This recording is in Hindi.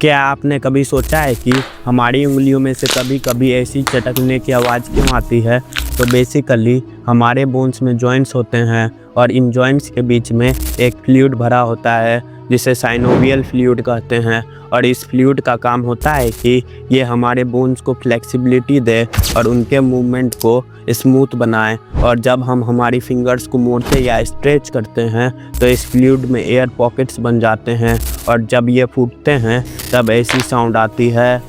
क्या आपने कभी सोचा है कि हमारी उंगलियों में से कभी कभी ऐसी चटकने की आवाज़ क्यों आती है? तो बेसिकली हमारे बोन्स में जॉइंट्स होते हैं और इन जॉइंट्स के बीच में एक फ्लूइड भरा होता है जिसे साइनोवियल फ्लूइड कहते हैं। और इस फ्लूइड का काम होता है कि ये हमारे बोन्स को फ्लेक्सिबिलिटी दे और उनके मूवमेंट को स्मूथ बनाए। और जब हम हमारी फिंगर्स को मोड़ते या स्ट्रेच करते हैं तो इस फ्लूइड में एयर पॉकेट्स बन जाते हैं और जब ये फूटते हैं तब ऐसी साउंड आती है।